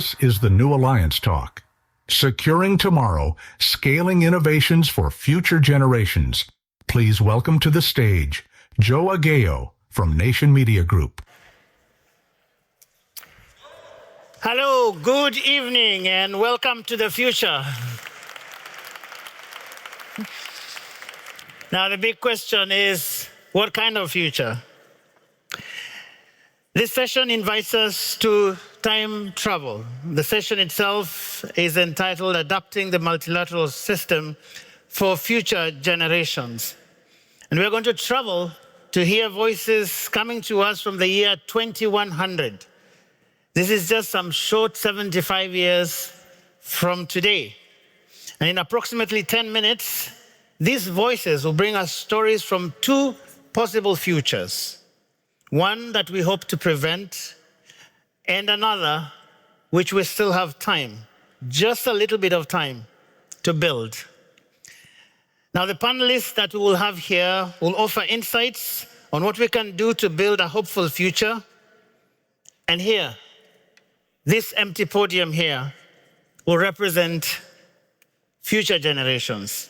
This is the New Alliance Talk. Securing tomorrow, scaling innovations for future generations. Please welcome to the stage, Ageyo from Nation Media Group. Hello, good evening, and welcome to the future. Now, the big question is, what kind of future? This session invites us to time travel. The session itself is entitled Adapting the Multilateral System for Future Generations. And we're going to travel to hear voices coming to us from the year 2100. This is just some short 75 years from today. And in approximately 10 minutes, these voices will bring us stories from two possible futures. One that we hope to prevent, and another which we still have time, just a little bit of time, to build. Now, the panelists that we will have here will offer insights on what we can do to build a hopeful future. And here, this empty podium here will represent future generations.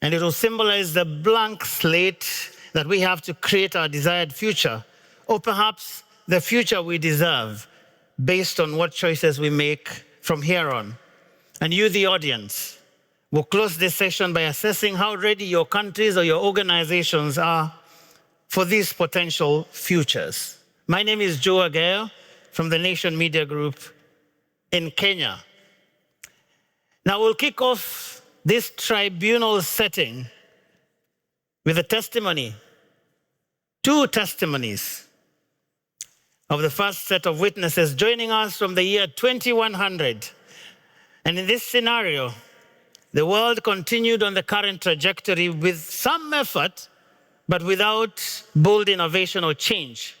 And it will symbolize the blank slate that we have to create our desired future, or perhaps the future we deserve based on what choices we make from here on. And you, the audience, will close this session by assessing how ready your countries or your organizations are for these potential futures. My name is Ageyo from the Nation Media Group in Kenya. Now we'll kick off this tribunal setting with a testimony, two testimonies of the first set of witnesses joining us from the year 2100. And in this scenario, the world continued on the current trajectory with some effort, but without bold innovation or change.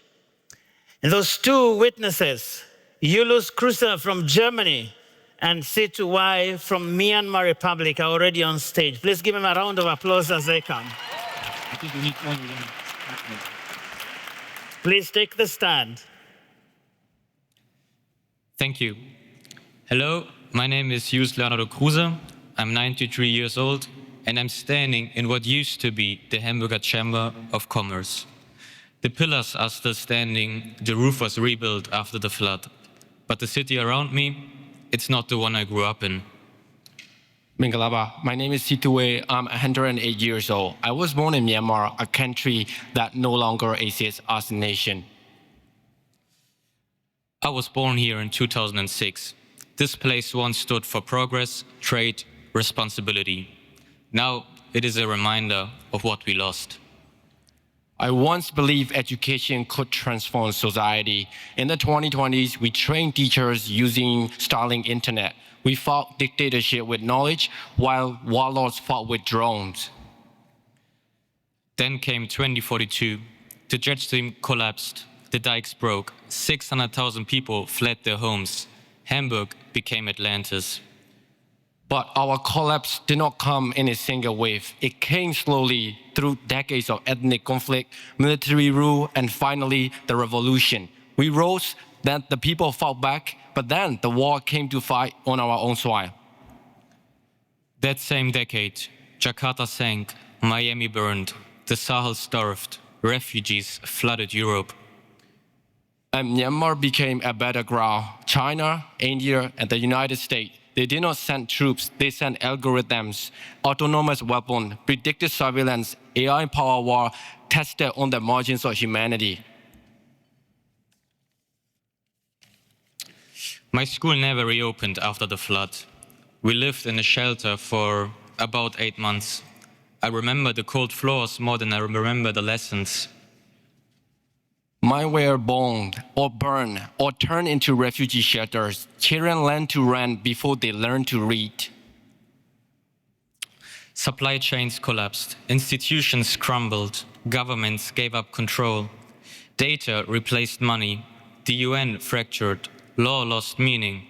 And those two witnesses, Julius Kruse from Germany and Situ Wai from Myanmar Republic, are already on stage. Please give them a round of applause as they come. Please take the stand. Thank you. Hello, my name is Julius Leonardo Kruse. I'm 93 years old, and I'm standing in what used to be the Hamburger Chamber of Commerce. The pillars are still standing, the roof was rebuilt after the flood. But the city around me, it's not the one I grew up in. Mingalaba, my name is Situ Wai. I'm 108 years old. I was born in Myanmar, a country that no longer exists as a nation. I was born here in 2006. This place once stood for progress, trade, responsibility. Now it is a reminder of what we lost. I once believed education could transform society. In the 2020s, we trained teachers using Starlink internet. We fought dictatorship with knowledge, while warlords fought with drones. Then came 2042. The jet stream collapsed. The dikes broke. 600,000 people fled their homes. Hamburg became Atlantis. But our collapse did not come in a single wave. It came slowly through decades of ethnic conflict, military rule, and finally the revolution. We rose, then the people fought back, but then the war came to fight on our own soil. That same decade, Jakarta sank, Miami burned, the Sahel starved, refugees flooded Europe. And Myanmar became a battleground. China, India, and the United States, they did not send troops, they sent algorithms, autonomous weapons, predictive surveillance, AI power war tested on the margins of humanity. My school never reopened after the flood. We lived in a shelter for about 8 months. I remember the cold floors more than I remember the lessons. Mine were bombed or burned or turned into refugee shelters. Children learned to run before they learned to read. Supply chains collapsed, institutions crumbled, governments gave up control. Data replaced money, the UN fractured, law lost meaning,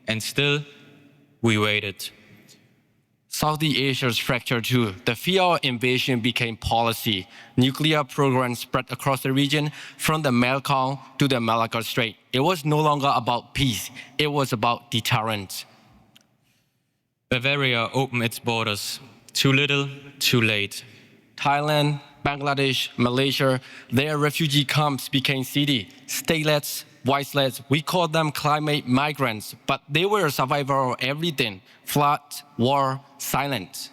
and still we waited. Southeast Asia's fractured too. The fear of invasion became policy. Nuclear programs spread across the region from the Mekong to the Malacca Strait. It was no longer about peace. It was about deterrence. Bavaria opened its borders. Too little, too late. Thailand, Bangladesh, Malaysia, their refugee camps became cities, statelets, voiceless. We called them climate migrants, but they were a survivor of everything: flood, war, silence.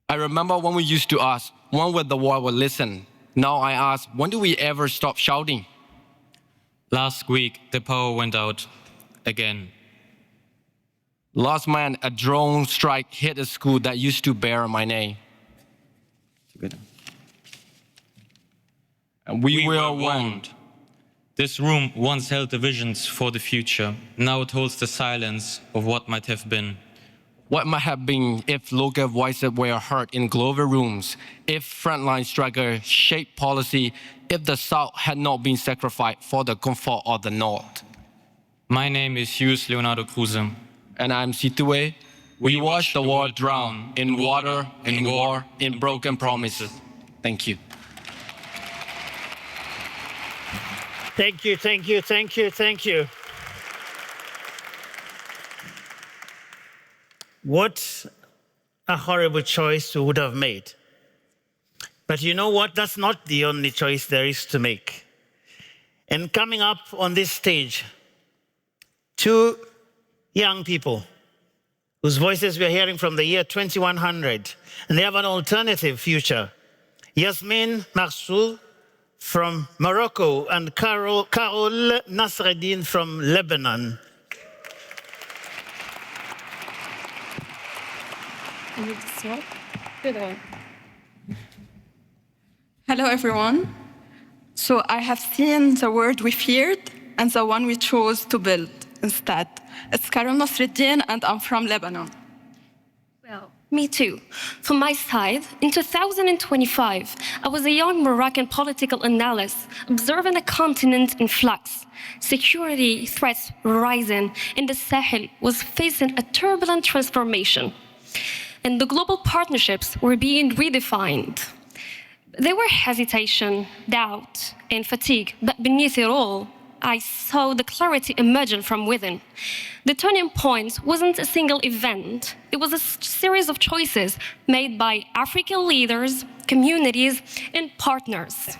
I remember when we used to ask, when will the world will listen? Now I ask, when do we ever stop shouting? Last week, the power went out again. Last month, a drone strike hit a school that used to bear my name. And we were warned. This room once held the visions for the future. Now it holds the silence of what might have been. What might have been if local voices were heard in global rooms, if frontline strugglers shaped policy, if the South had not been sacrificed for the comfort of the North. My name is Hughes Leonardo Cruz. And I'm Situe. We watched the world drown in water, in war, in broken promises. Thank you. Thank you, thank you, thank you, thank you. What a horrible choice we would have made. But you know what? That's not the only choice there is to make. And coming up on this stage, two young people whose voices we're hearing from the year 2100, and they have an alternative future. Yasmin Marsoul from Morocco and Carol Nasreddin from Lebanon. Hello, everyone. So I have seen the world we feared and the one we chose to build instead. It's Carol Nasreddin, and I'm from Lebanon. Well, me too. From my side, in 2025, I was a young Moroccan political analyst observing a continent in flux. Security threats were rising, and the Sahel was facing a turbulent transformation. And the global partnerships were being redefined. There were hesitation, doubt, and fatigue, but beneath it all, I saw the clarity emerging from within. The turning point wasn't a single event. It was a series of choices made by African leaders, communities, and partners.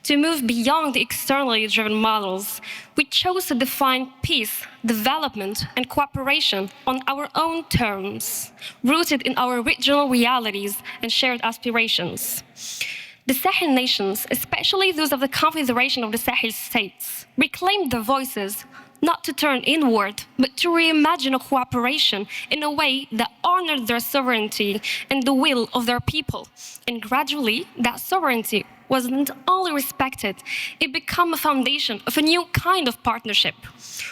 To move beyond the externally driven models, we chose to define peace, development, and cooperation on our own terms, rooted in our regional realities and shared aspirations. The Sahel nations, especially those of the Confederation of the Sahel States, reclaimed their voices not to turn inward, but to reimagine a cooperation in a way that honored their sovereignty and the will of their people. And gradually, that sovereignty wasn't only respected, it became a foundation of a new kind of partnership.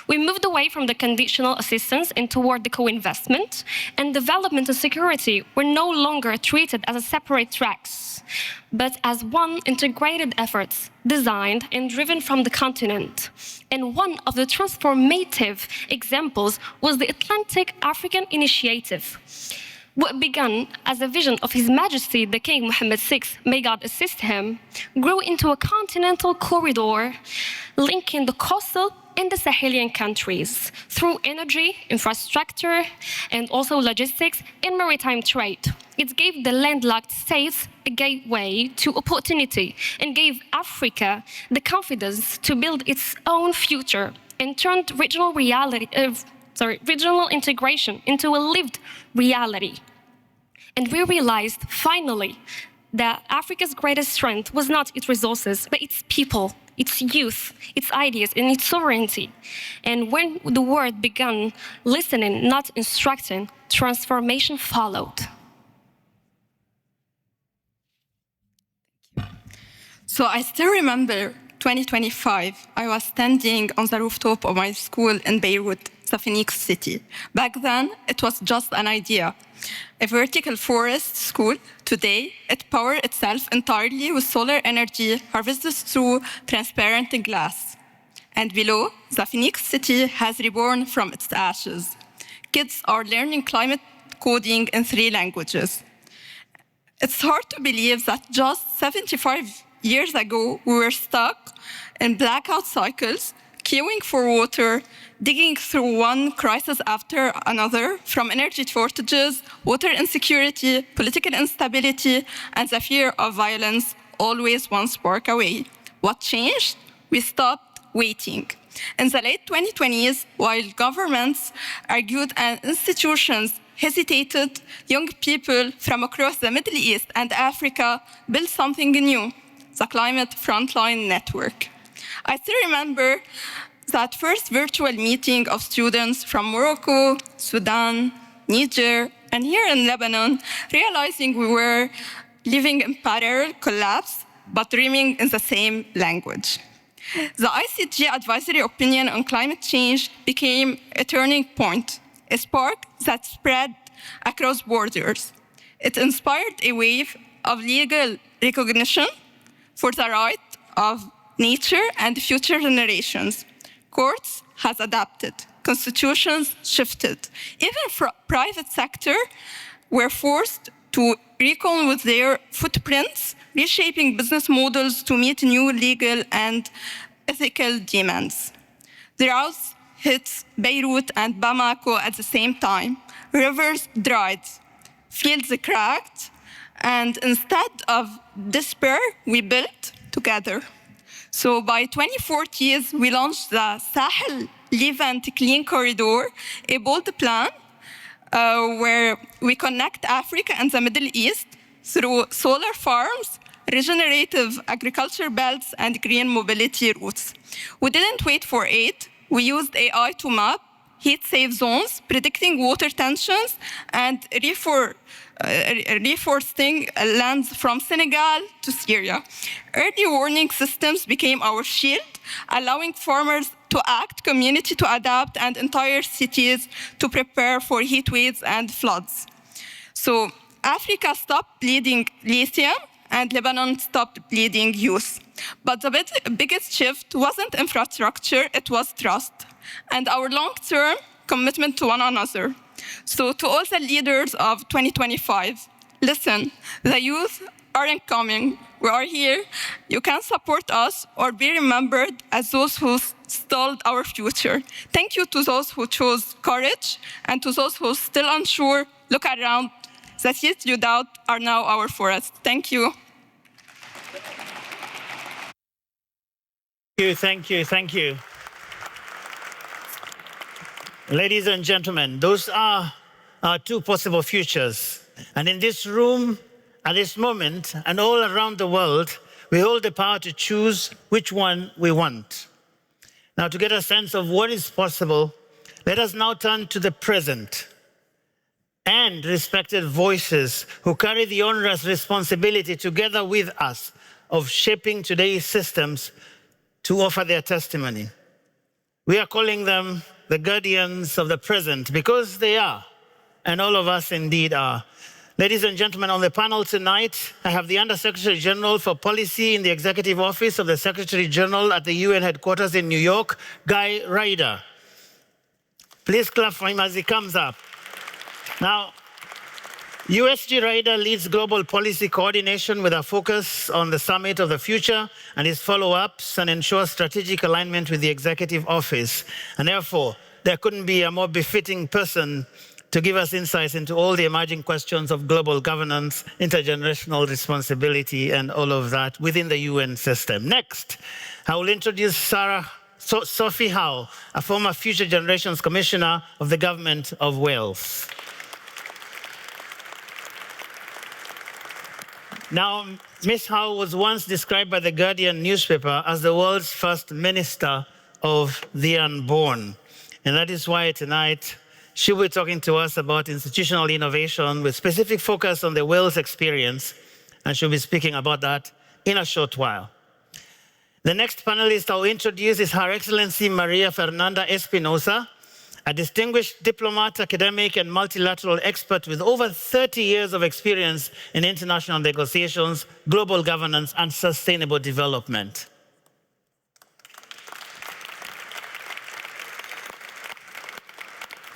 We moved away from the conditional assistance and toward the co-investment, and development and security were no longer treated as separate tracks, but as one integrated effort designed and driven from the continent. And one of the transformative examples was the Atlantic African Initiative. What began as a vision of His Majesty the King Mohammed VI, may God assist him, grew into a continental corridor linking the coastal and the Sahelian countries through energy, infrastructure, and also logistics and maritime trade. It gave the landlocked states a gateway to opportunity and gave Africa the confidence to build its own future and turned regional integration into a lived reality. And we realized, finally, that Africa's greatest strength was not its resources, but its people, its youth, its ideas, and its sovereignty. And when the world began listening, not instructing, transformation followed. So I still remember 2025, I was standing on the rooftop of my school in Beirut, the Phoenix city. Back then, it was just an idea. A vertical forest school. Today, it powers itself entirely with solar energy harvested through transparent glass. And below, the Phoenix city has reborn from its ashes. Kids are learning climate coding in 3 languages. It's hard to believe that just 75 years ago, we were stuck in blackout cycles, queuing for water, digging through one crisis after another, from energy shortages, water insecurity, political instability, and the fear of violence, always one spark away. What changed? We stopped waiting. In the late 2020s, while governments argued and institutions hesitated, young people from across the Middle East and Africa built something new, the Climate Frontline Network. I still remember that first virtual meeting of students from Morocco, Sudan, Niger, and here in Lebanon, realizing we were living in parallel collapse, but dreaming in the same language. The ICG advisory opinion on climate change became a turning point, a spark that spread across borders. It inspired a wave of legal recognition for the right of nature and future generations. Courts has adapted, constitutions shifted. Even private sector were forced to reckon with their footprints, reshaping business models to meet new legal and ethical demands. The drought hit Beirut and Bamako at the same time. Rivers dried, fields cracked, and instead of despair, we built together. So by 2040, we launched the Sahel Levant Clean Corridor, a bold plan where we connect Africa and the Middle East through solar farms, regenerative agriculture belts, and green mobility routes. We didn't wait for aid. We used AI to map heat-safe zones, predicting water tensions, and reforesting lands from Senegal to Syria. Early warning systems became our shield, allowing farmers to act, community to adapt, and entire cities to prepare for heat waves and floods. So Africa stopped bleeding lithium, and Lebanon stopped bleeding youth. But the biggest shift wasn't infrastructure, it was trust, and our long-term commitment to one another. So to all the leaders of 2025, listen, the youth aren't coming. We are here. You can support us or be remembered as those who stalled our future. Thank you to those who chose courage, and to those who are still unsure, look around. The seeds you doubt are now our forest. Thank you. Thank you, thank you. Ladies and gentlemen, those are our 2 possible futures. And in this room, at this moment, and all around the world, we hold the power to choose which one we want. Now, to get a sense of what is possible, let us now turn to the present and respected voices who carry the onerous responsibility together with us of shaping today's systems to offer their testimony. We are calling them the guardians of the present because they are, and all of us indeed are. Ladies and gentlemen, on the panel tonight, I have the Undersecretary General for Policy in the Executive Office of the Secretary General at the UN headquarters in New York, Guy Ryder. Please clap for him as he comes up. Now, USG Ryder leads global policy coordination with a focus on the Summit of the Future and its follow-ups, and ensures strategic alignment with the Executive Office. And therefore, there couldn't be a more befitting person to give us insights into all the emerging questions of global governance, intergenerational responsibility, and all of that within the UN system. Next, I will introduce Sophie Howe, a former Future Generations Commissioner of the Government of Wales. Now, Ms. Howe was once described by the Guardian newspaper as the world's first minister of the unborn. And that is why tonight she'll be talking to us about institutional innovation with specific focus on the Wales experience, and she'll be speaking about that in a short while. The next panelist I'll introduce is Her Excellency María Fernanda Espinosa, a distinguished diplomat, academic, and multilateral expert with over 30 years of experience in international negotiations, global governance, and sustainable development.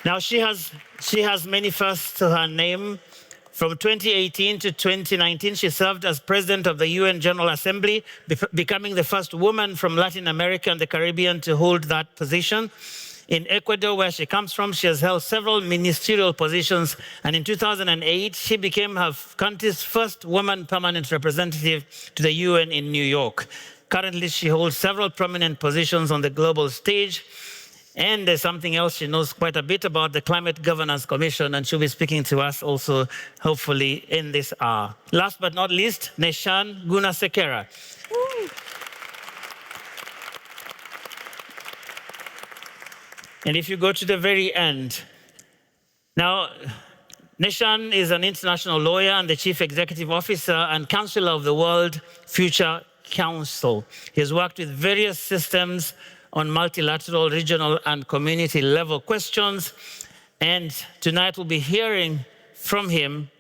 Now, she has many firsts to her name. From 2018 to 2019, she served as president of the UN General Assembly, becoming the first woman from Latin America and the Caribbean to hold that position. In Ecuador, where she comes from, she has held several ministerial positions, and in 2008, she became her country's first woman permanent representative to the UN in New York. Currently, she holds several prominent positions on the global stage, and there's something else she knows quite a bit about, the Climate Governance Commission, and she'll be speaking to us also, hopefully, in this hour. Last but not least, Neshan Gunasekera. And if you go to the very end, now, Neshan is an international lawyer and the chief executive officer and counselor of the World Future Council. He has worked with various systems on multilateral, regional, and community level questions. And tonight we'll be hearing from him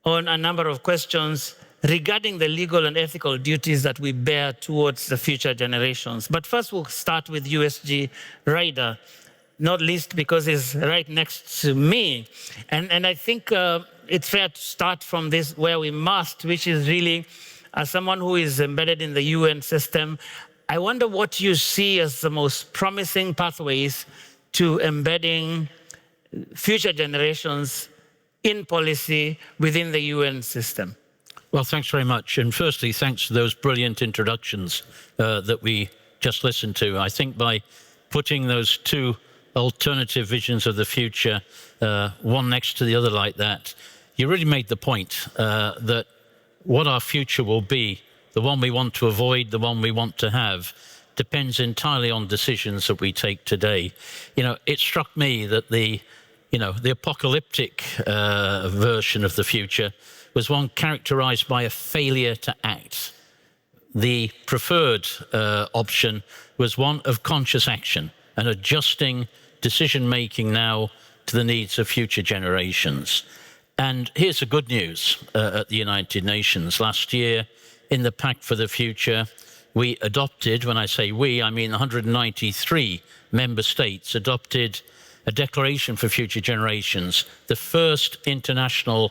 on a number of questions regarding the legal and ethical duties that we bear towards the future generations. But first we'll start with USG Ryder, not least because he's right next to me. And I think it's fair to start from this where we must, which is really, as someone who is embedded in the UN system, I wonder what you see as the most promising pathways to embedding future generations in policy within the UN system. Well, thanks very much. And firstly, thanks for those brilliant introductions that we just listened to. I think by putting those two alternative visions of the future, one next to the other like that, you really made the point that what our future will be, the one we want to avoid, the one we want to have, depends entirely on decisions that we take today. You know, it struck me that the apocalyptic version of the future was one characterized by a failure to act. The preferred option was one of conscious action and adjusting decision-making now to the needs of future generations. And here's the good news at the United Nations. Last year, in the Pact for the Future, we adopted, when I say we, I mean 193 member states adopted a Declaration for Future Generations, the first international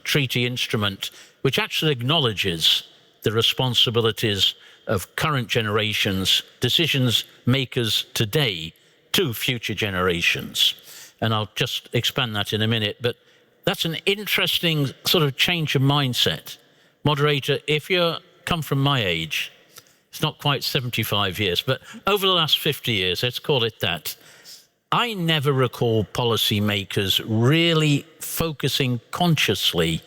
treaty instrument, which actually acknowledges the responsibilities of current generations, decisions makers today, to future generations. And I'll just expand that in a minute, but that's an interesting sort of change of mindset. Moderator, if you come from my age, it's not quite 75 years, but over the last 50 years, let's call it that, I never recall policymakers really focusing consciously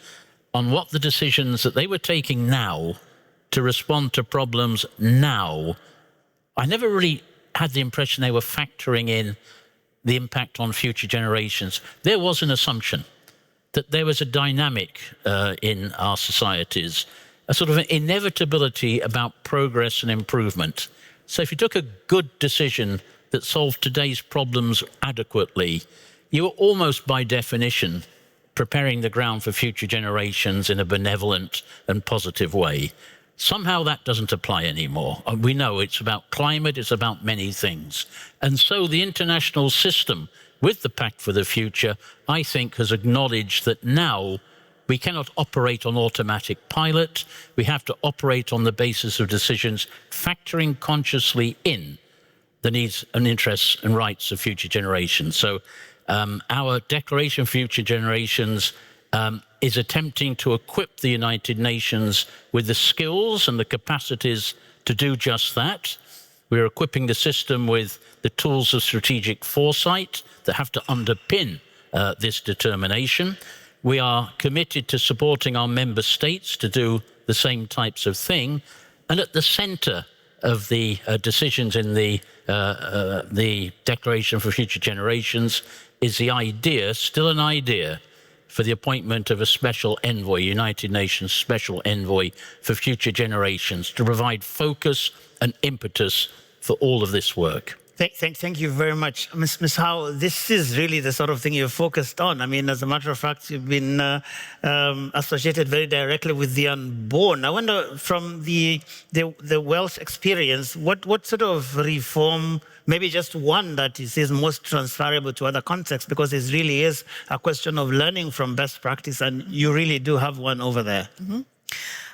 on what the decisions that they were taking now to respond to problems now. I never really had the impression they were factoring in the impact on future generations. There was an assumption that there was a dynamic in our societies, a sort of an inevitability about progress and improvement. So if you took a good decision that solved today's problems adequately, you were almost by definition preparing the ground for future generations in a benevolent and positive way. Somehow that doesn't apply anymore. We know it's about climate, it's about many things. And so the international system with the Pact for the Future, I think, has acknowledged that now we cannot operate on automatic pilot. We have to operate on the basis of decisions factoring consciously in the needs and interests and rights of future generations. So our Declaration for Future Generations is attempting to equip the United Nations with the skills and the capacities to do just that. We're equipping the system with the tools of strategic foresight that have to underpin this determination. We are committed to supporting our member states to do the same types of thing. And at the center of the decisions in the Declaration for Future Generations is the idea, still an idea, for the appointment of a special envoy, United Nations Special Envoy for Future Generations, to provide focus and impetus for all of this work. Thank you very much. Ms. Howe, this is really the sort of thing you're focused on. I mean, as a matter of fact, you've been associated very directly with the unborn. I wonder, from the Welsh experience, what sort of reform, maybe just one that is most transferable to other contexts, because it really is a question of learning from best practice, and you really do have one over there. Mm-hmm.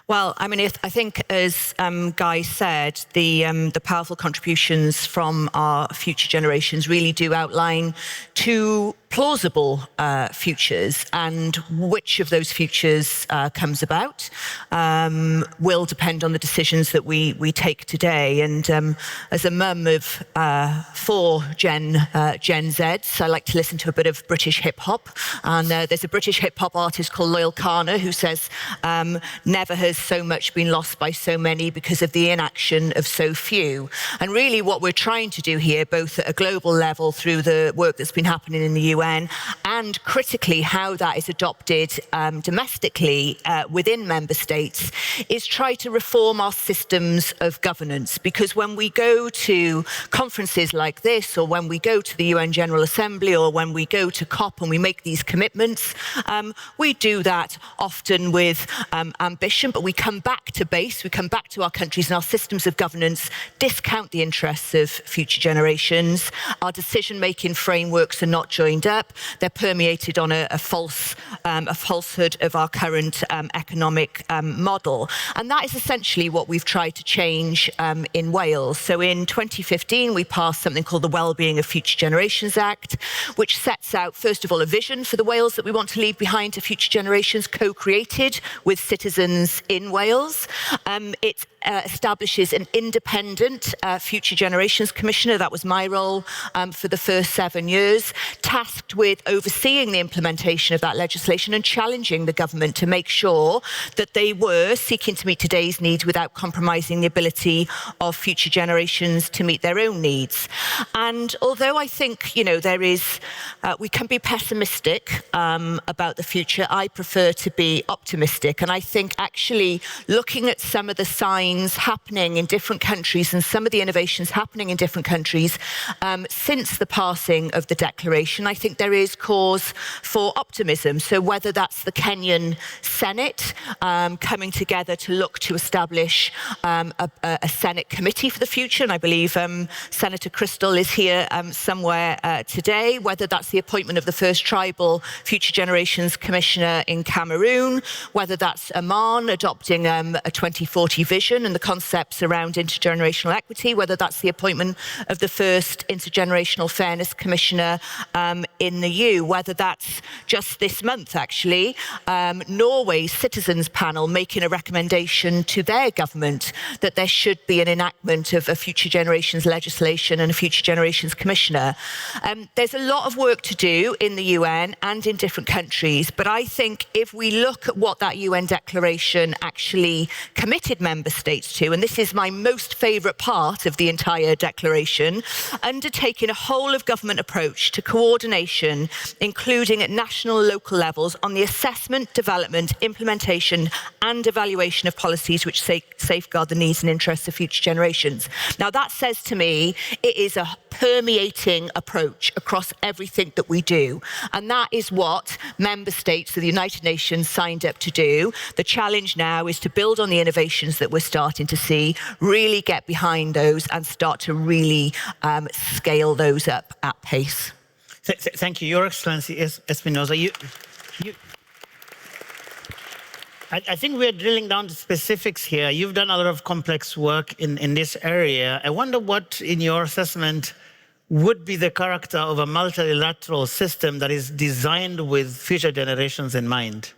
Well, I mean, I think, as Guy said, the powerful contributions from our future generations really do outline two plausible futures, and which of those futures comes about will depend on the decisions that we take today. And as a mum of 4 Gen Zs, I like to listen to a bit of British hip hop. And there's a British hip hop artist called Loyal Kana who says, never has so much been lost by so many because of the inaction of so few. And really what we're trying to do here, both at a global level through the work that's been happening in the UN, and critically how that is adopted domestically within member states, is try to reform our systems of governance. Because when we go to conferences like this, or when we go to the UN General Assembly, or when we go to COP and we make these commitments, we do that often with ambition, but we come back to base, we come back to our countries and our systems of governance, discount the interests of future generations. Our decision-making frameworks are not joined up. They're permeated on a falsehood of our current economic model. And that is essentially what we've tried to change in Wales. So in 2015, we passed something called the Wellbeing of Future Generations Act, which sets out, first of all, a vision for the Wales that we want to leave behind to future generations, co-created with citizens in Wales. It establishes an independent Future Generations Commissioner. That was my role for the first 7 years, tasked with overseeing the implementation of that legislation and challenging the government to make sure that they were seeking to meet today's needs without compromising the ability of future generations to meet their own needs. And although I think, there is, we can be pessimistic about the future, I prefer to be optimistic. And I think actually looking at some of the signs happening in different countries and some of the innovations happening in different countries since the passing of the declaration, I think there is cause for optimism. So whether that's the Kenyan Senate coming together to look to establish a Senate committee for the future, and I believe Senator Crystal is here somewhere today, whether that's the appointment of the first tribal Future Generations Commissioner in Cameroon, whether that's Oman adopting a 2040 vision and the concepts around intergenerational equity, whether that's the appointment of the first intergenerational fairness commissioner in the EU, whether that's just this month, actually, Norway's citizens panel making a recommendation to their government that there should be an enactment of a future generations legislation and a future generations commissioner. There's a lot of work to do in the UN and in different countries, but I think if we look at what that UN declaration actually committed member states to, and this is my most favourite part of the entire declaration, undertaking a whole of government approach to coordination, including at national and local levels, on the assessment, development, implementation and evaluation of policies which safeguard the needs and interests of future generations. Now that says to me it is a permeating approach across everything that we do, and that is what member states of the United Nations signed up to do. The challenge now is to build on the innovations that we're starting to see, really get behind those and start to really scale those up at pace. Thank you, Your Excellency Espinosa. I think we're drilling down to specifics here. You've done a lot of complex work in this area. I wonder what, in your assessment, would be the character of a multilateral system that is designed with future generations in mind?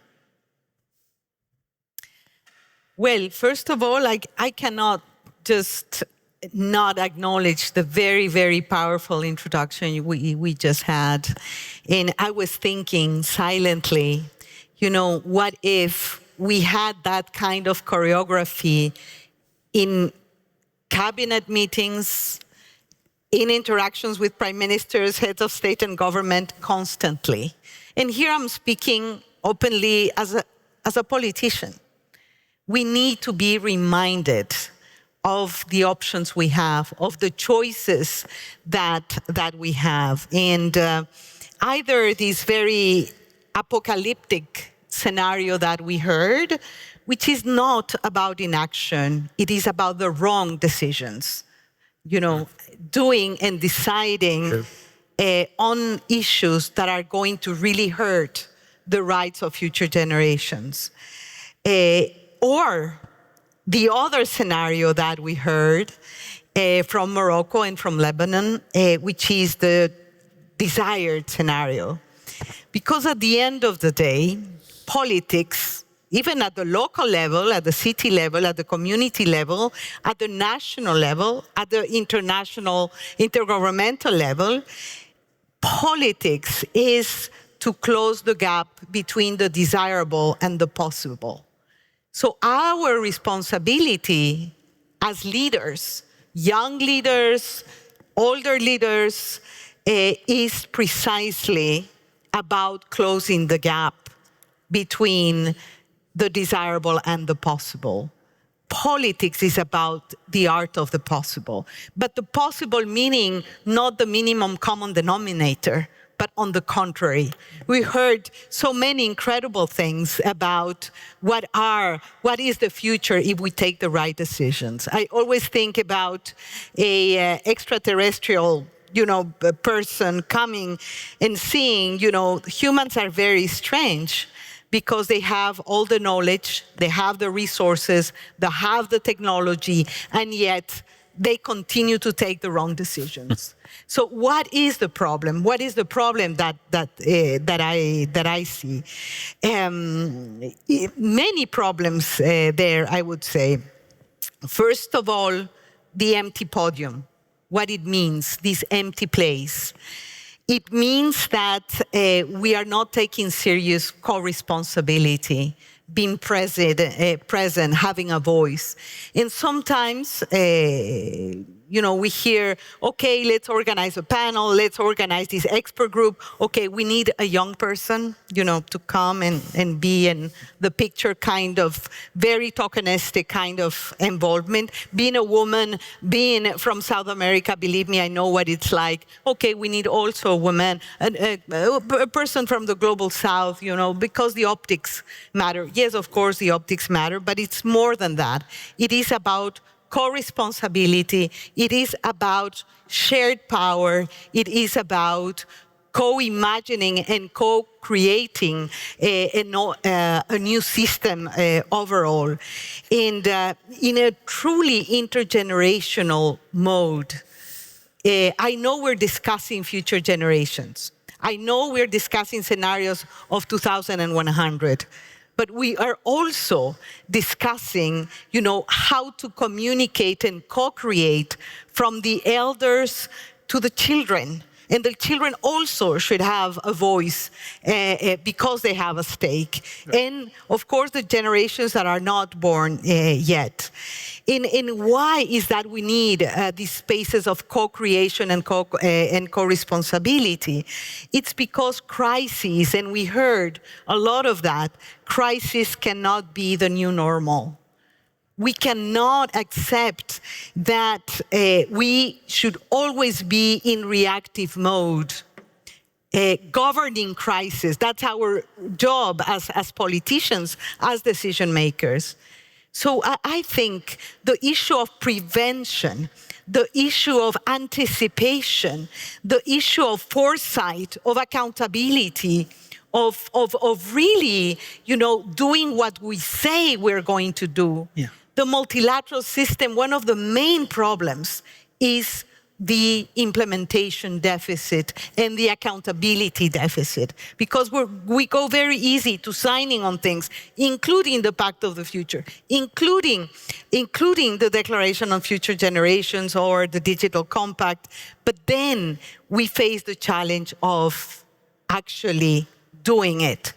Well, first of all, I cannot just not acknowledge the very, very powerful introduction we just had. And I was thinking silently, what if we had that kind of choreography in cabinet meetings, in interactions with prime ministers, heads of state and government constantly. And here I'm speaking openly as a politician. We need to be reminded of the options we have, of the choices that we have. And either this very apocalyptic scenario that we heard, which is not about inaction, it is about the wrong decisions, doing and deciding on issues that are going to really hurt the rights of future generations. Or the other scenario that we heard from Morocco and from Lebanon, which is the desired scenario. Because at the end of the day, politics, even at the local level, at the city level, at the community level, at the national level, at the international, intergovernmental level, politics is to close the gap between the desirable and the possible. So our responsibility as leaders, young leaders, older leaders, is precisely about closing the gap between the desirable and the possible. Politics is about the art of the possible, but the possible meaning not the minimum common denominator, but on the contrary. We heard so many incredible things about what is the future if we take the right decisions. I always think about a extraterrestrial person coming and seeing, humans are very strange because they have all the knowledge, they have the resources, they have the technology, and yet they continue to take the wrong decisions. So what is the problem? What is the problem that I see? Many problems there, I would say. First of all, the empty podium. What it means, this empty place. It means that we are not taking serious co-responsibility, being present, having a voice. And sometimes, we hear, okay, let's organize a panel, let's organize this expert group. Okay, we need a young person, to come and be in the picture, kind of very tokenistic kind of involvement. Being a woman, being from South America, believe me, I know what it's like. Okay, we need also a woman, a person from the global South, because the optics matter. Yes, of course, the optics matter, but it's more than that. It is about co-responsibility. It is about shared power. It is about co-imagining and co-creating a new system overall. And in a truly intergenerational mode, I know we're discussing future generations. I know we're discussing scenarios of 2100. But we are also discussing, how to communicate and co-create from the elders to the children. And the children also should have a voice because they have a stake. Right. And, of course, the generations that are not born yet. And why is that we need these spaces of co-creation and co-responsibility? It's because crises, and we heard a lot of that, crisis cannot be the new normal. We cannot accept that we should always be in reactive mode, governing crisis. That's our job as politicians, as decision makers. So I think the issue of prevention, the issue of anticipation, the issue of foresight, of accountability, of really, doing what we say we're going to do. Yeah. The multilateral system, one of the main problems is the implementation deficit and the accountability deficit, because we go very easy to signing on things, including the Pact of the Future, including the Declaration on Future Generations or the Digital Compact, but then we face the challenge of actually doing it.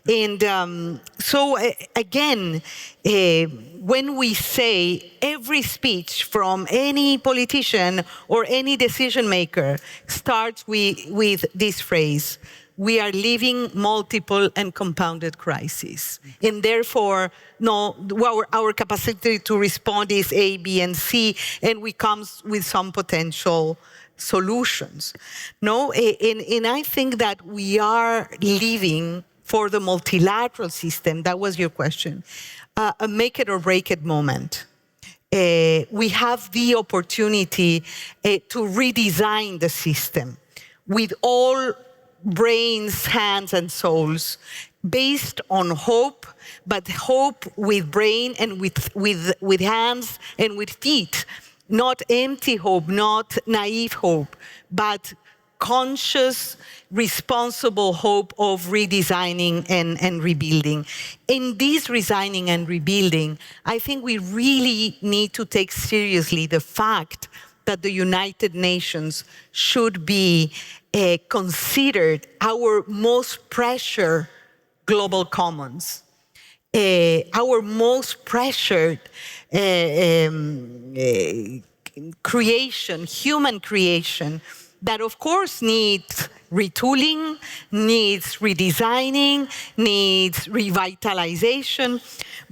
And so again, when we say every speech from any politician or any decision maker starts with this phrase, we are living multiple and compounded crises. And therefore, no, our capacity to respond is A, B, and C, and we come with some potential solutions. No, and I think that we are living for the multilateral system, that was your question, a make it or break it moment. We have the opportunity to redesign the system with all brains, hands, and souls, based on hope, but hope with brain and with hands and with feet. Not empty hope, not naive hope, but conscious, responsible hope of redesigning and rebuilding. In this redesigning and rebuilding, I think we really need to take seriously the fact that the United Nations should be considered our most precious global commons, our most precious creation, human creation, that of course needs retooling, needs redesigning, needs revitalization,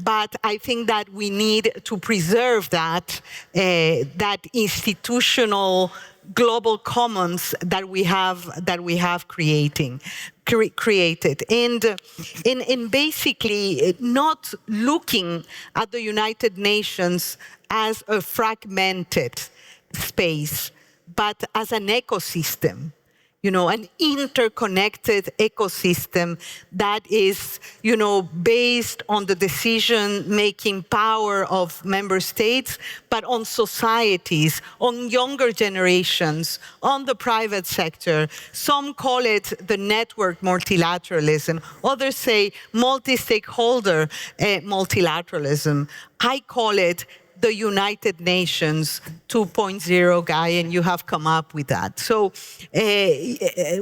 but I think that we need to preserve that, that institutional global commons that we have created. And basically not looking at the United Nations as a fragmented space, but as an ecosystem, you know, an interconnected ecosystem that is, you know, based on the decision-making power of member states, but on societies, on younger generations, on the private sector. Some call it the network multilateralism. Others say multi-stakeholder multilateralism. I call it the United Nations 2.0, Guy, and you have come up with that. So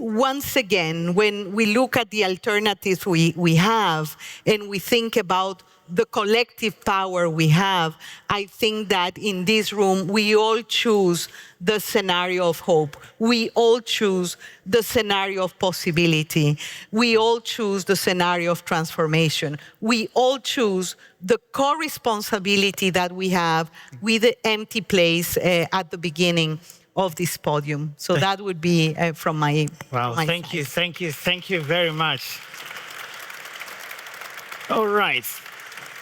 once again, when we look at the alternatives we have, and we think about the collective power we have, I think that in this room, we all choose the scenario of hope. We all choose the scenario of possibility. We all choose the scenario of transformation. We all choose the co-responsibility that we have with the empty place at the beginning of this podium. So that would be from my my thank side. you very much. All right.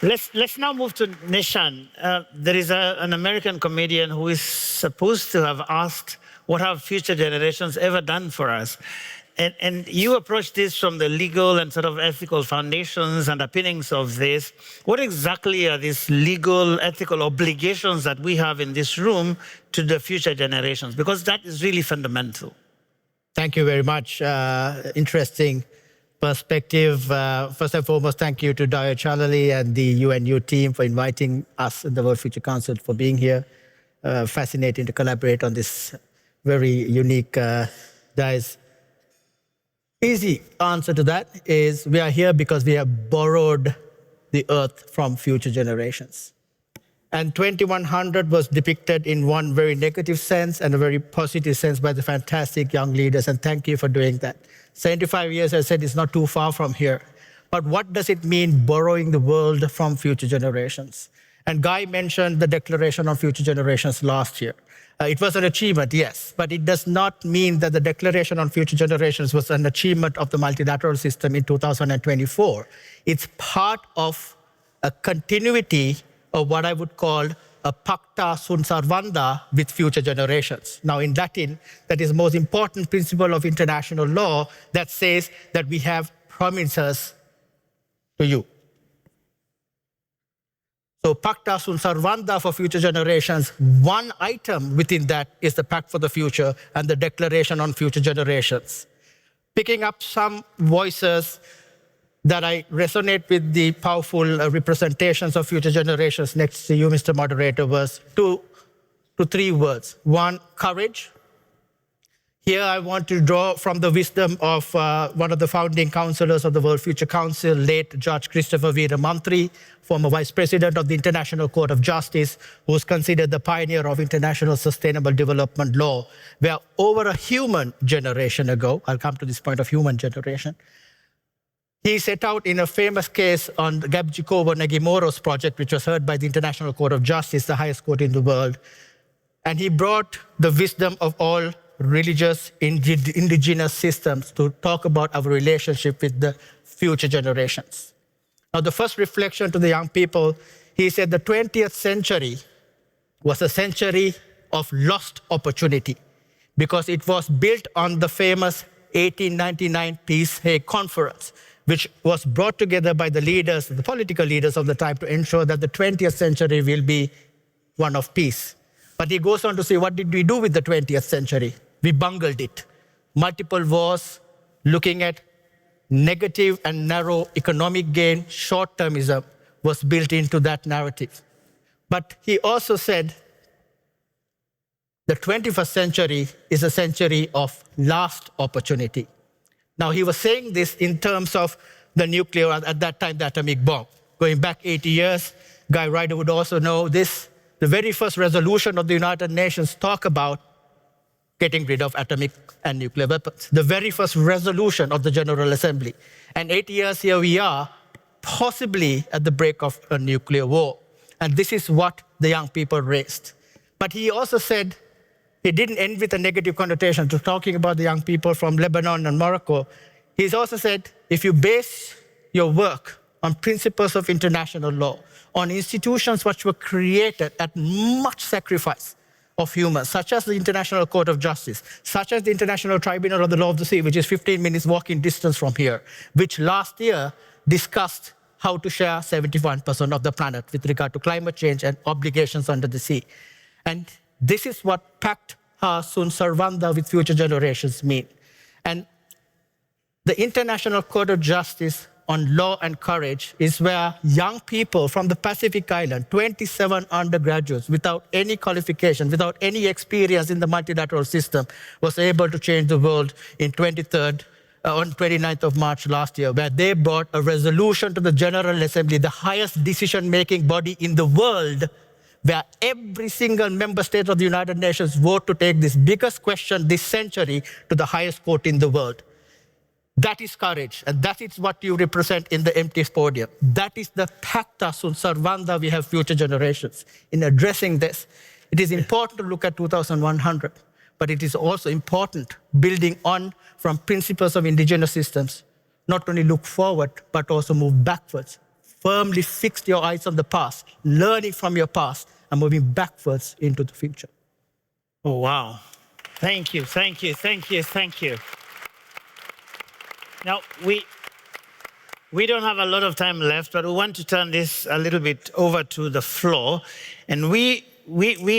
Let's now move to Neshan. There is an American comedian who is supposed to have asked, what have future generations ever done for us? And you approach this from the legal and sort of ethical foundations and underpinnings of this. What exactly are these legal, ethical obligations that we have in this room to the future generations? Because that is really fundamental. Thank you very much. Interesting perspective. First and foremost, thank you to Dr. Chalali and the UNU team for inviting us in the World Future Council for being here. Fascinating to collaborate on this very unique guys. Easy answer to that is we are here because we have borrowed the earth from future generations. And 2100 was depicted in one very negative sense and a very positive sense by the fantastic young leaders, and thank you for doing that. 75 years, I said, is not too far from here. But what does it mean borrowing the world from future generations? And Guy mentioned the Declaration on Future Generations last year. It was an achievement, yes, but it does not mean that the Declaration on Future Generations was an achievement of the multilateral system in 2024. It's part of a continuity of what I would call a pacta sunt servanda with future generations. Now in Latin, that is the most important principle of international law that says that we have promises to you. So pacta sunt servanda for future generations, one item within that is the Pact for the Future and the Declaration on Future Generations. Picking up some voices that I resonate with the powerful representations of future generations next to you, Mr. Moderator, was two to three words. One, courage. Here I want to draw from the wisdom of one of the founding counselors of the World Future Council, late Judge Christopher Veera-Mantri, former Vice President of the International Court of Justice, who is considered the pioneer of international sustainable development law, where over a human generation ago, I'll come to this point of human generation, he set out in a famous case on Gabjikovo Nagimoro's project, which was heard by the International Court of Justice, the highest court in the world. And he brought the wisdom of all religious, indigenous systems to talk about our relationship with the future generations. Now, the first reflection to the young people, he said the 20th century was a century of lost opportunity because it was built on the famous 1899 Peace Hague Conference, which was brought together by the leaders, the political leaders of the time, to ensure that the 20th century will be one of peace. But he goes on to say, what did we do with the 20th century? We bungled it. Multiple wars, looking at negative and narrow economic gain, short-termism was built into that narrative. But he also said the 21st century is a century of last opportunity. Now, he was saying this in terms of the nuclear, at that time, the atomic bomb. Going back 80 years, Guy Ryder would also know this. The very first resolution of the United Nations talk about getting rid of atomic and nuclear weapons. The very first resolution of the General Assembly. And 80 years here we are, possibly at the break of a nuclear war. And this is what the young people raised. But he also said, he didn't end with a negative connotation to talking about the young people from Lebanon and Morocco. He's also said, if you base your work on principles of international law, on institutions which were created at much sacrifice of humans, such as the International Court of Justice, such as the International Tribunal of the Law of the Sea, which is 15 minutes walking distance from here, which last year discussed how to share 71% of the planet with regard to climate change and obligations under the sea. And this is what Pact Sunt Servanda with future generations mean. And the International Court of Justice on Law and Courage is where young people from the Pacific Island, 27 undergraduates without any qualification, without any experience in the multilateral system, was able to change the world on 29th of March last year, where they brought a resolution to the General Assembly, the highest decision-making body in the world, where every single member state of the United Nations vote to take this biggest question this century to the highest court in the world. That is courage, and that is what you represent in the empty podium. That is the Pacta Sunt Servanda we have future generations. In addressing this, it is important to look at 2100, but it is also important, building on from principles of indigenous systems, not only look forward, but also move backwards. Firmly fix your eyes on the past, learning from your past, and moving backwards into the future. Oh, wow. Thank you, thank you, thank you, thank you. Now, we don't have a lot of time left, but we want to turn this a little bit over to the floor. And we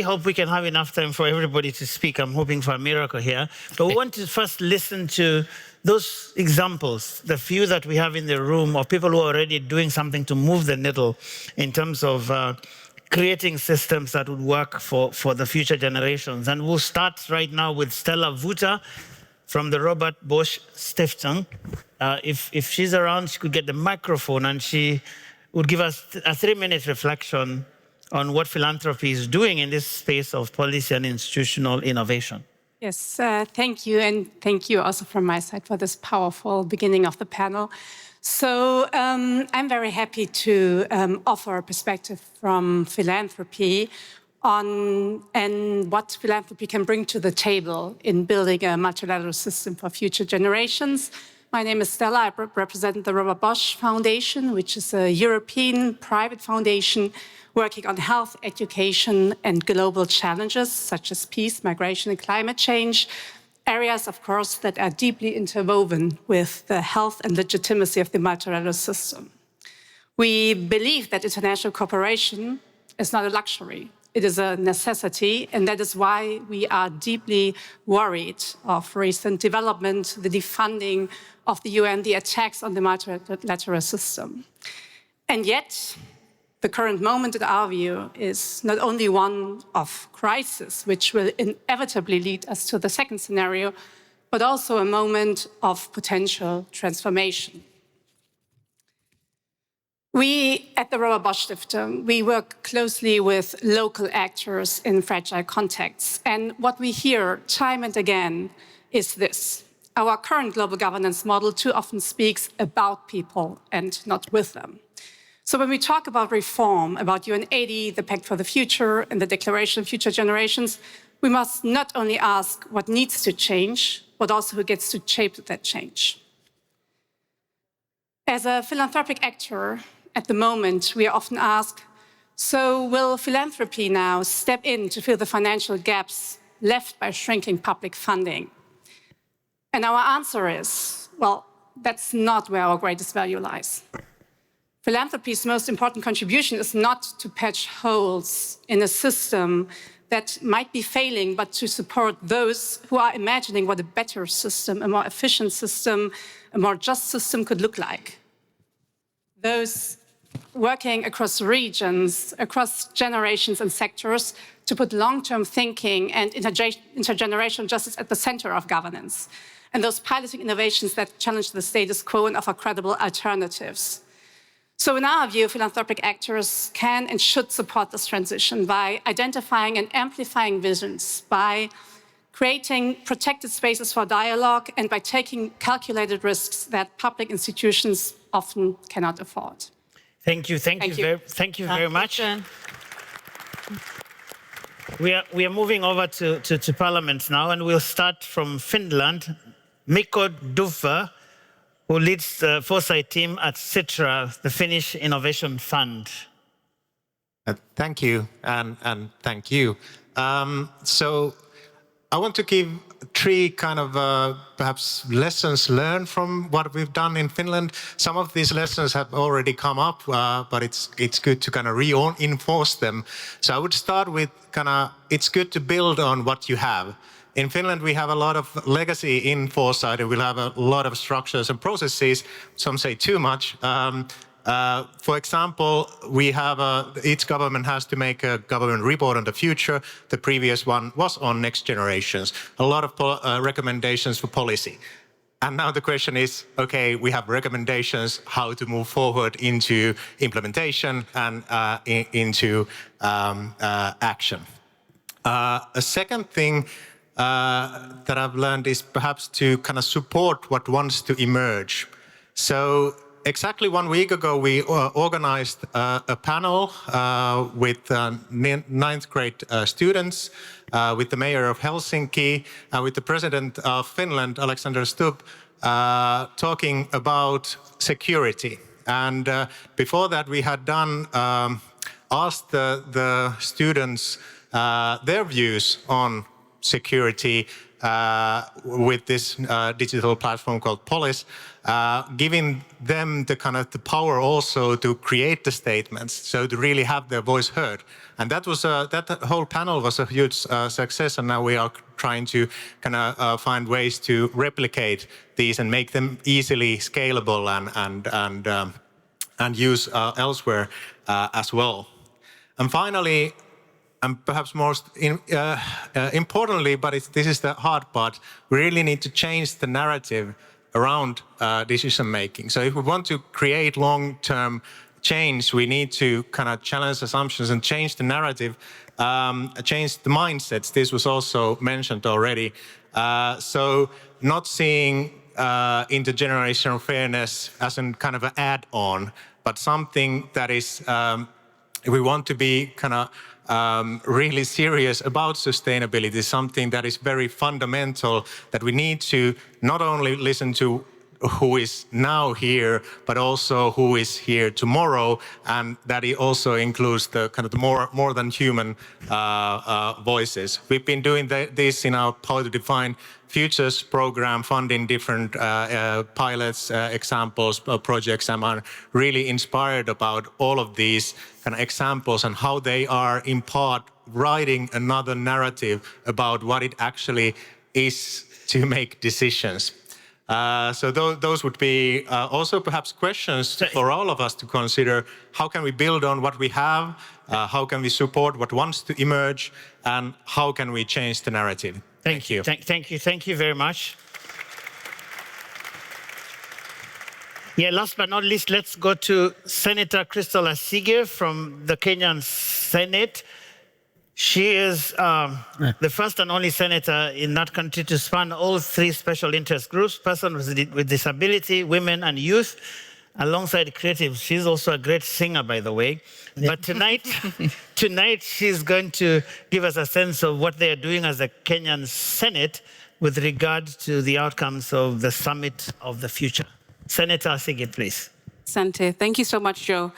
hope we can have enough time for everybody to speak. I'm hoping for a miracle here. But we want to first listen to those examples, the few that we have in the room of people who are already doing something to move the needle in terms of creating systems that would work for the future generations. And we'll start right now with Stella Vuta from the Robert Bosch Stiftung. If she's around, she could get the microphone and she would give us a 3-minute reflection on what philanthropy is doing in this space of policy and institutional innovation. Yes, thank you. And thank you also from my side for this powerful beginning of the panel. So I'm very happy to offer a perspective from philanthropy on and what philanthropy can bring to the table in building a multilateral system for future generations. My name is Stella. I represent the Robert Bosch Foundation, which is a European private foundation working on health, education, and global challenges such as peace, migration, and climate change, areas, of course, that are deeply interwoven with the health and legitimacy of the multilateral system. We believe that international cooperation is not a luxury. It is a necessity, and that is why we are deeply worried of recent development, the defunding of the UN, the attacks on the multilateral system. And yet, The current moment, in our view, is not only one of crisis, which will inevitably lead us to the second scenario, but also a moment of potential transformation. We, at the Robert Bosch Stiftung, we work closely with local actors in fragile contexts. And what we hear time and again is this. Our current global governance model too often speaks about people and not with them. So when we talk about reform, about UN80, the Pact for the Future, and the Declaration of Future Generations, we must not only ask what needs to change, but also who gets to shape that change. As a philanthropic actor, at the moment, we are often asked, so will philanthropy now step in to fill the financial gaps left by shrinking public funding? And our answer is, well, that's not where our greatest value lies. Philanthropy's most important contribution is not to patch holes in a system that might be failing, but to support those who are imagining what a better system, a more efficient system, a more just system could look like. Those working across regions, across generations and sectors to put long-term thinking and intergenerational justice at the center of governance. And those piloting innovations that challenge the status quo and offer credible alternatives. So in our view, philanthropic actors can and should support this transition by identifying and amplifying visions, by creating protected spaces for dialogue, and by taking calculated risks that public institutions often cannot afford. Thank you very much. We are moving over to Parliament now, and we'll start from Finland. Mikko Duffa, who leads the foresight team at Sitra, the Finnish Innovation Fund. Thank you, and thank you. So I want to give three kind of perhaps lessons learned from what we've done in Finland. Some of these lessons have already come up, but it's good to kind of reinforce them. So I would start with it's good to build on what you have. In Finland, we have a lot of legacy in foresight, and we'll have a lot of structures and processes. Some say too much. For example, we have each government has to make a government report on the future. The previous one was on next generations. A lot of recommendations for policy. And now the question is, okay, we have recommendations how to move forward into implementation and into action. A second thing that I've learned is perhaps to kind of support what wants to emerge. So exactly 1 week ago, we organized a panel with 9th grade students, with the mayor of Helsinki, with the president of Finland, Alexander Stubb, talking about security. And before that, we had asked the students their views on security with this digital platform called Polis, giving them the power also to create the statements, so to really have their voice heard. And that was that whole panel was a huge success, and now we are trying to find ways to replicate these and make them easily scalable and use elsewhere as well. And finally, and perhaps most importantly, but this is the hard part, we really need to change the narrative around decision making. So if we want to create long-term change, we need to challenge assumptions and change the narrative, change the mindsets. This was also mentioned already. So not seeing intergenerational fairness as an add-on, but something that is, we want to be really serious about sustainability, something that is very fundamental, that we need to not only listen to who is now here, but also who is here tomorrow, and that it also includes the more than human voices. We've been doing this in our Power to Define Futures program, funding different pilots, examples, projects, and I'm really inspired about all of these examples and how they are in part writing another narrative about what it actually is to make decisions. So those would be also perhaps questions for all of us to consider. How can we build on what we have? How can we support what wants to emerge? And how can we change the narrative? Thank you. Thank you very much. Yeah, last but not least, let's go to Senator Crystal Ageyo from the Kenyan Senate. She is the first and only senator in that country to span all three special interest groups, persons with disability, women, and youth, alongside creatives. She's also a great singer, by the way. But tonight she's going to give us a sense of what they are doing as a Kenyan Senate with regard to the outcomes of the Summit of the Future. Senator Ageyo, please. Sante, thank you so much, Joe.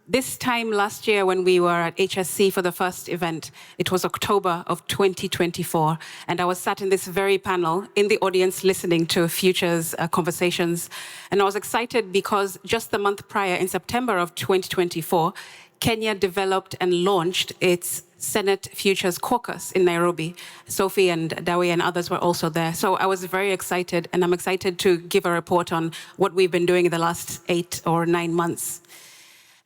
This time last year when we were at HSC for the first event, it was October of 2024, and I was sat in this very panel in the audience listening to Future's conversations. And I was excited because just the month prior, in September of 2024, Kenya developed and launched its Senate Futures Caucus in Nairobi. Sophie and Dawi and others were also there. So I was very excited, and I'm excited to give a report on what we've been doing in the last 8 or 9 months.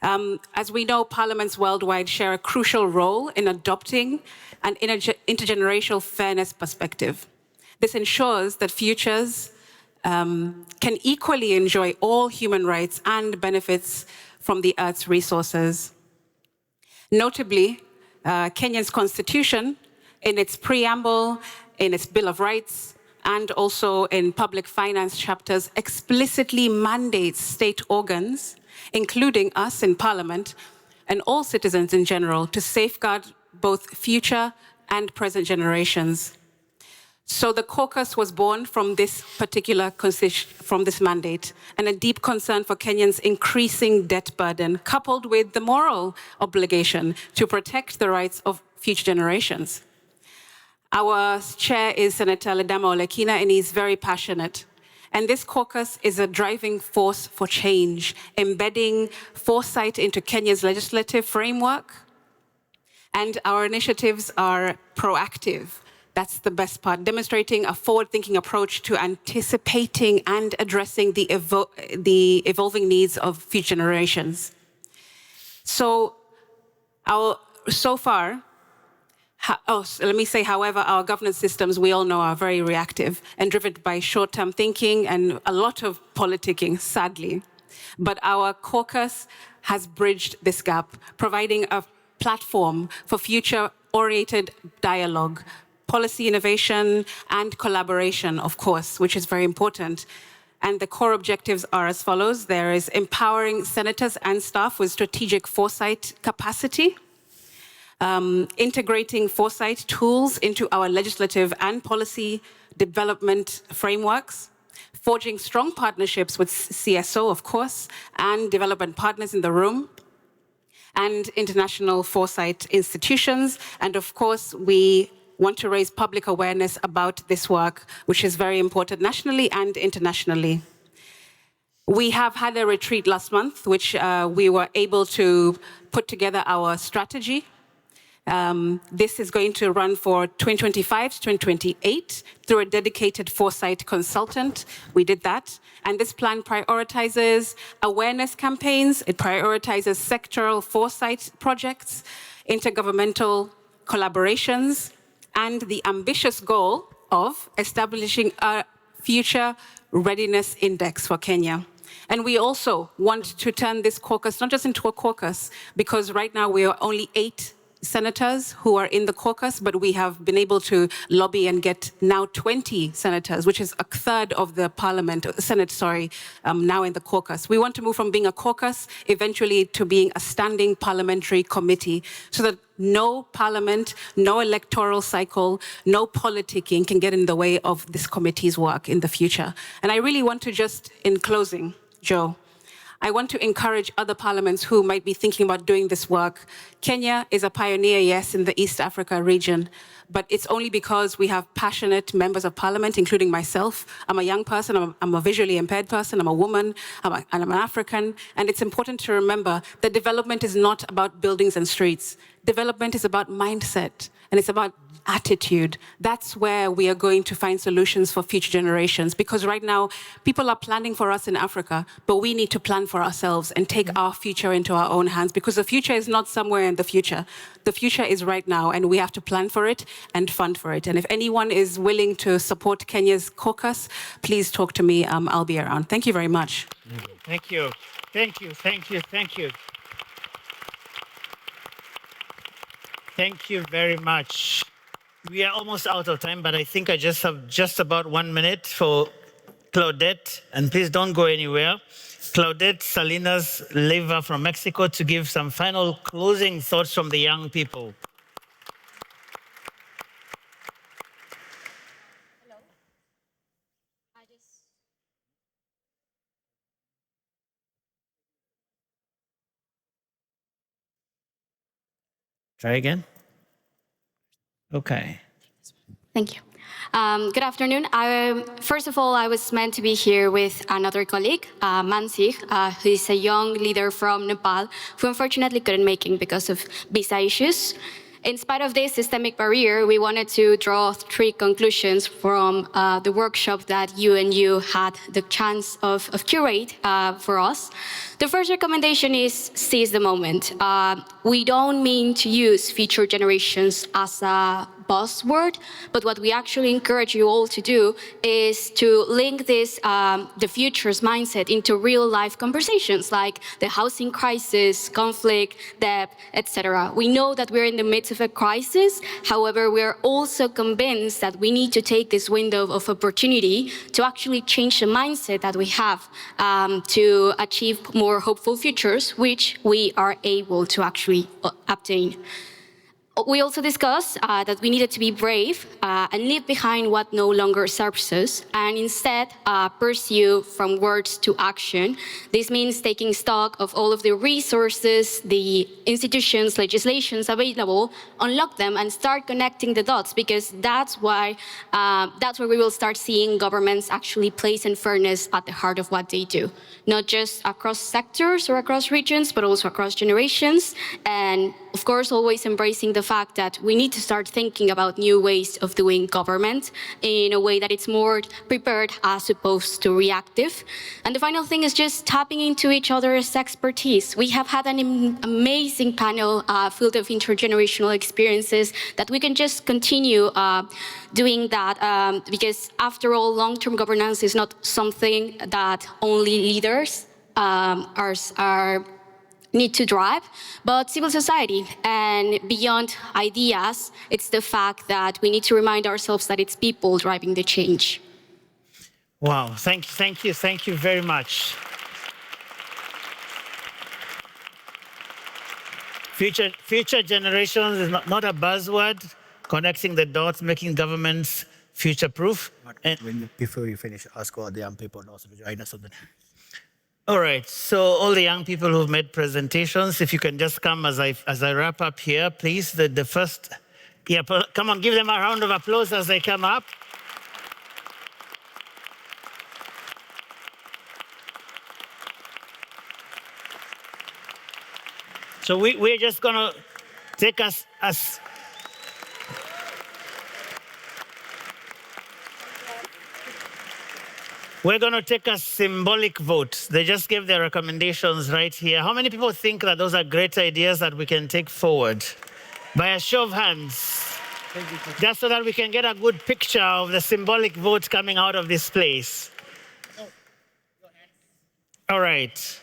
As we know, parliaments worldwide share a crucial role in adopting an intergenerational fairness perspective. This ensures that futures can equally enjoy all human rights and benefits from the Earth's resources. Notably, Kenya's constitution, in its preamble, in its Bill of Rights, and also in public finance chapters, explicitly mandates state organs, including us in Parliament, and all citizens in general, to safeguard both future and present generations. So the caucus was born from this particular from this mandate, and a deep concern for Kenyans' increasing debt burden, coupled with the moral obligation to protect the rights of future generations. Our chair is Senator Ledama Olekina, and he's very passionate. And this caucus is a driving force for change, embedding foresight into Kenya's legislative framework. And our initiatives are proactive. That's the best part, demonstrating a forward-thinking approach to anticipating and addressing the evolving needs of future generations. So far, let me say, however, our governance systems, we all know, are very reactive and driven by short-term thinking and a lot of politicking, sadly. But our caucus has bridged this gap, providing a platform for future-oriented dialogue, policy innovation, and collaboration, of course, which is very important. And the core objectives are as follows. There is empowering senators and staff with strategic foresight capacity, integrating foresight tools into our legislative and policy development frameworks, forging strong partnerships with CSO, of course, and development partners in the room, and international foresight institutions. And of course, we want to raise public awareness about this work, which is very important nationally and internationally. We have had a retreat last month, which we were able to put together our strategy. This is going to run for 2025 to 2028 through a dedicated foresight consultant. We did that. And this plan prioritizes awareness campaigns. It prioritizes sectoral foresight projects, intergovernmental collaborations, and the ambitious goal of establishing a future readiness index for Kenya. And we also want to turn this caucus not just into a caucus, because right now we are only 8 senators who are in the caucus, but we have been able to lobby and get now 20 senators, which is a third of the Senate, now in the caucus. We want to move from being a caucus eventually to being a standing parliamentary committee, so that no parliament, no electoral cycle, no politicking can get in the way of this committee's work in the future. And I really want to just, in closing, Joe, I want to encourage other parliaments who might be thinking about doing this work. Kenya is a pioneer, yes, in the East Africa region, but it's only because we have passionate members of parliament, including myself. I'm a young person, I'm a visually impaired person, I'm a woman, and I'm an African, and it's important to remember that development is not about buildings and streets. Development is about mindset, and it's about attitude. That's where we are going to find solutions for future generations, because right now, people are planning for us in Africa, but we need to plan for ourselves and take our future into our own hands, because the future is not somewhere in the future. The future is right now, and we have to plan for it and fund for it. And if anyone is willing to support Kenya's caucus, please talk to me. I'll be around. Thank you very much. Thank you. Thank you. Thank you. Thank you. Thank you very much. We are almost out of time, but I think I just have just about 1 minute for Claudette, and please don't go anywhere. Claudette Salinas Leiva from Mexico to give some final closing thoughts from the young people. Hello. Try again. Okay. Thank you. Good afternoon. First of all, I was meant to be here with another colleague, Mansih, who is a young leader from Nepal, who unfortunately couldn't make it because of visa issues. In spite of this systemic barrier, we wanted to draw 3 conclusions from the workshop that you and you had the chance of curate for us. The first recommendation is seize the moment. We don't mean to use future generations as a buzzword, but what we actually encourage you all to do is to link this, the future's mindset into real-life conversations like the housing crisis, conflict, debt, etc. We know that we're in the midst of a crisis. However, we're also convinced that we need to take this window of opportunity to actually change the mindset that we have to achieve more hopeful futures, which we are able to actually obtain. We also discussed that we needed to be brave and leave behind what no longer serves us, and instead pursue from words to action. This means taking stock of all of the resources, the institutions, legislations available, unlock them, and start connecting the dots, because that's where we will start seeing governments actually placing fairness at the heart of what they do, not just across sectors or across regions, but also across generations. And of course, always embracing the fact that we need to start thinking about new ways of doing government in a way that it's more prepared as opposed to reactive. And the final thing is just tapping into each other's expertise. We have had an amazing panel filled of intergenerational experiences that we can just continue doing that because after all, long-term governance is not something that only leaders need to drive, but civil society. And beyond ideas, it's the fact that we need to remind ourselves that it's people driving the change. Wow, thank you very much. Future generations is not a buzzword, connecting the dots, making governments future-proof. Before you finish, ask all the young people also to join us on the... All right, so all the young people who've made presentations, if you can just come as I wrap up here, please. The first, yeah, come on, give them a round of applause as they come up. So we're just gonna take us as we're going to take a symbolic vote. They just gave their recommendations right here. How many people think that those are great ideas that we can take forward? By a show of hands. Just so that we can get a good picture of the symbolic vote coming out of this place. All right.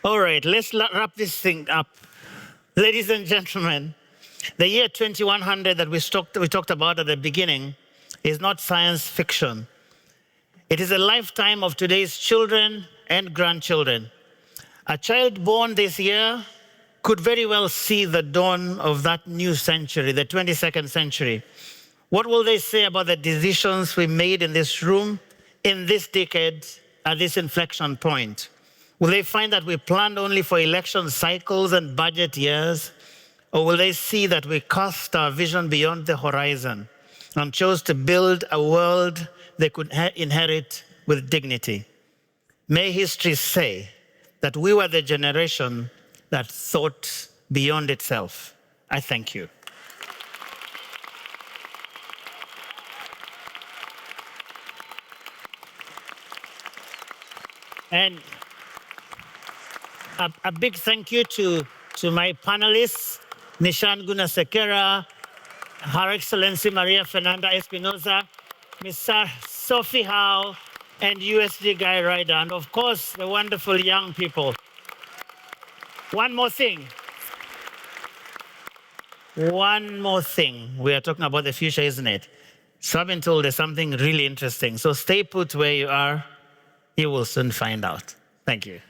All right, let's wrap this thing up. Ladies and gentlemen, the year 2100 that we talked about at the beginning is not science fiction. It is a lifetime of today's children and grandchildren. A child born this year could very well see the dawn of that new century, the 22nd century. What will they say about the decisions we made in this room, in this decade, at this inflection point? Will they find that we planned only for election cycles and budget years? Or will they see that we cast our vision beyond the horizon and chose to build a world they could inherit with dignity. May history say that we were the generation that thought beyond itself. I thank you. And a big thank you to my panelists, Neshan Gunasekera, Her Excellency María Fernanda Espinosa, Ms. Sophie Howe, and USD Guy Ryder, and of course, the wonderful young people. One more thing. One more thing. We are talking about the future, isn't it? So I've been told there's something really interesting. So stay put where you are. You will soon find out. Thank you.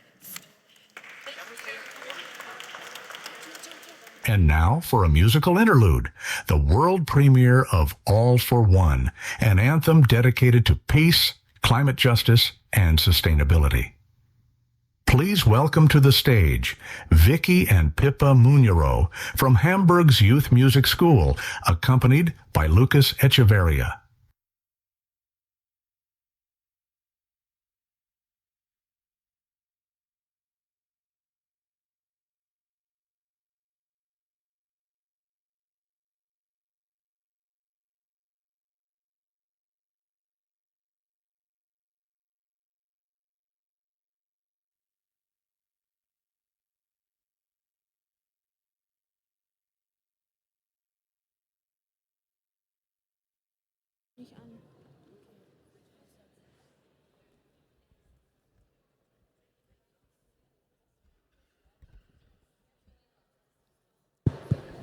And now for a musical interlude, the world premiere of All for One, an anthem dedicated to peace, climate justice, and sustainability. Please welcome to the stage Vicky and Pippa Munero from Hamburg's Youth Music School, accompanied by Lucas Echeverria.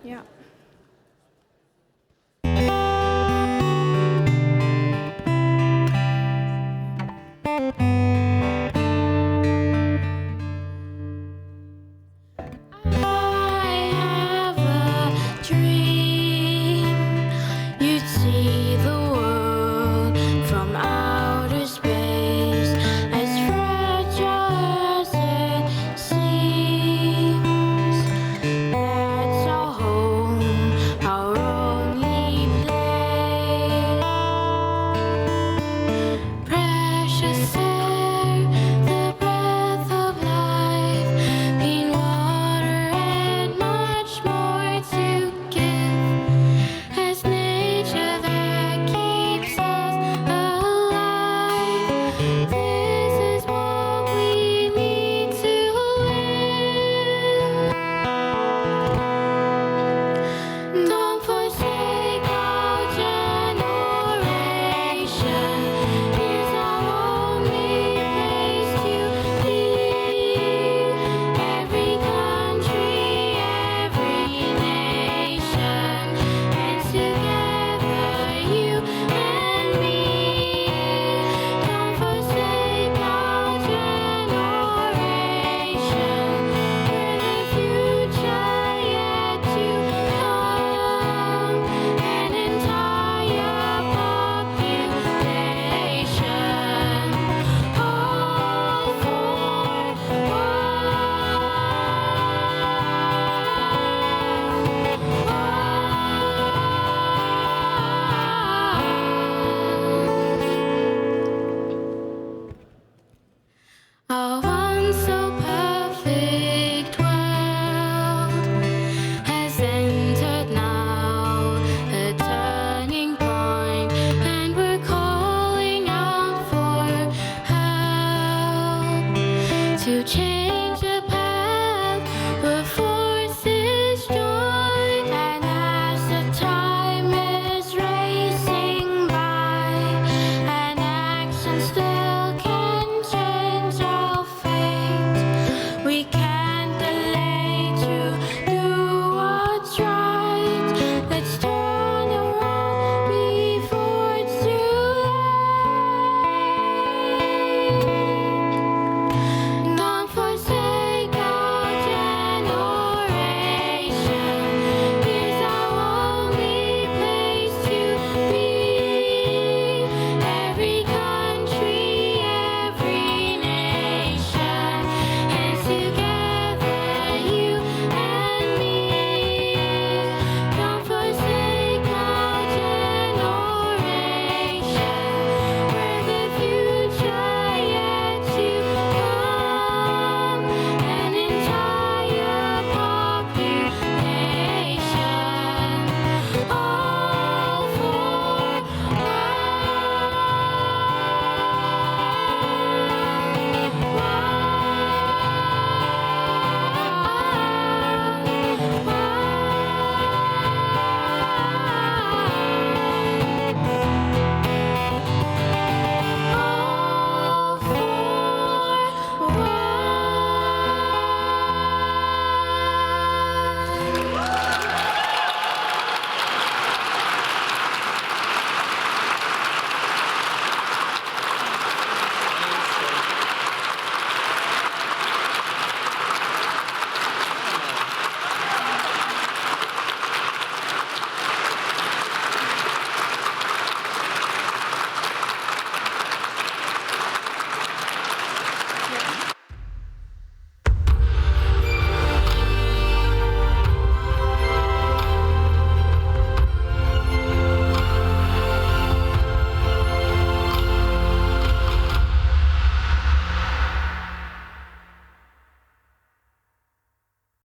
Ja.